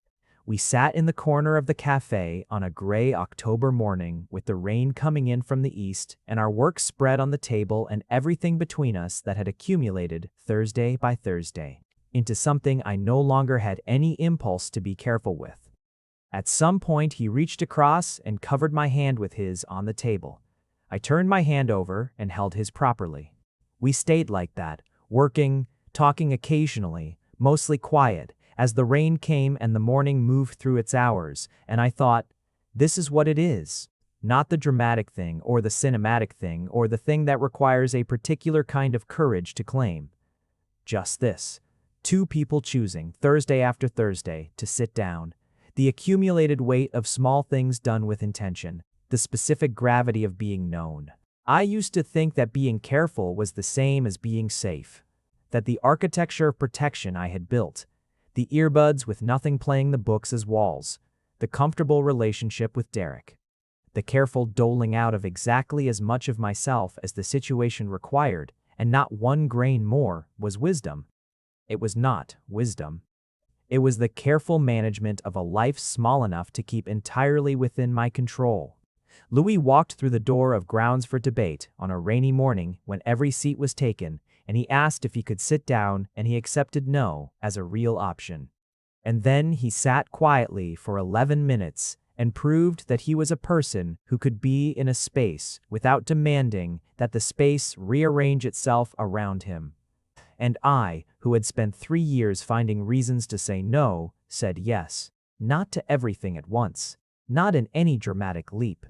We sat in the corner of the café on a gray October morning with the rain coming in from the east and our work spread on the table and everything between us that had accumulated Thursday by Thursday into something I no longer had any impulse to be careful with. At some point he reached across and covered my hand with his on the table. I turned my hand over and held his properly. We stayed like that, working, talking occasionally, mostly quiet, as the rain came and the morning moved through its hours, and I thought, this is what it is. Not the dramatic thing or the cinematic thing or the thing that requires a particular kind of courage to claim. Just this. 2 people choosing, Thursday after Thursday, to sit down. The accumulated weight of small things done with intention. The specific gravity of being known. I used to think that being careful was the same as being safe. That the architecture of protection I had built, the earbuds with nothing playing the books as walls, the comfortable relationship with Derek, the careful doling out of exactly as much of myself as the situation required, and not 1 grain more, was wisdom. It was not wisdom. It was the careful management of a life small enough to keep entirely within my control. Louis walked through the door of Grounds for Debate on a rainy morning when every seat was taken, and he asked if he could sit down, and he accepted no as a real option. And then he sat quietly for 11 minutes and proved that he was a person who could be in a space without demanding that the space rearrange itself around him. And I, who had spent 3 years finding reasons to say no, said yes. Not to everything at once. Not in any dramatic leap.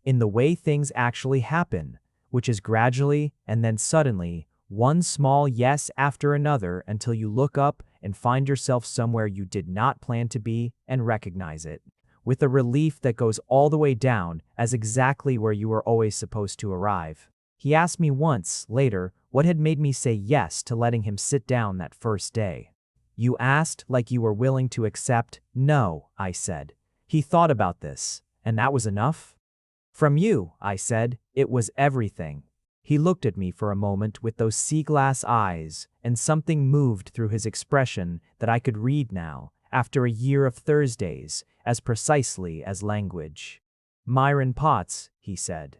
In the way things actually happen, which is gradually and then suddenly, one small yes after another until you look up and find yourself somewhere you did not plan to be and recognize it, with a relief that goes all the way down as exactly where you were always supposed to arrive. He asked me once, later, what had made me say yes to letting him sit down that first day. You asked like you were willing to accept no, I said. He thought about this, and that was enough? From you, I said, it was everything. He looked at me for a moment with those sea glass eyes, and something moved through his expression that I could read now, after a year of Thursdays, as precisely as language. Myron Potts, he said.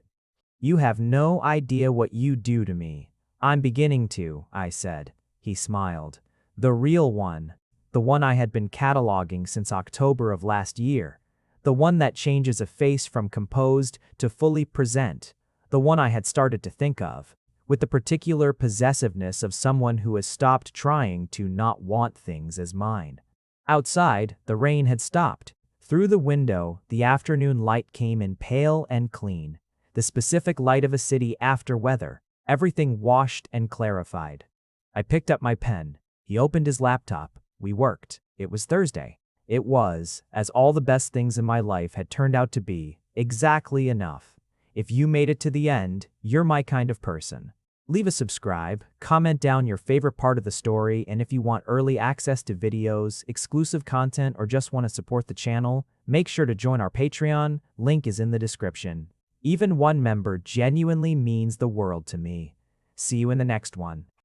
You have no idea what you do to me. I'm beginning to, I said. He smiled. The real one. The one I had been cataloging since October of last year. The one that changes a face from composed to fully present. The one I had started to think of, with the particular possessiveness of someone who has stopped trying to not want things as mine. Outside, the rain had stopped. Through the window, the afternoon light came in pale and clean. The specific light of a city after weather, everything washed and clarified. I picked up my pen. He opened his laptop. We worked. It was Thursday. It was, as all the best things in my life had turned out to be, exactly enough. If you made it to the end, you're my kind of person. Leave a subscribe, comment down your favorite part of the story, and if you want early access to videos, exclusive content, or just want to support the channel, make sure to join our Patreon. Link is in the description. Even one member genuinely means the world to me. See you in the next one.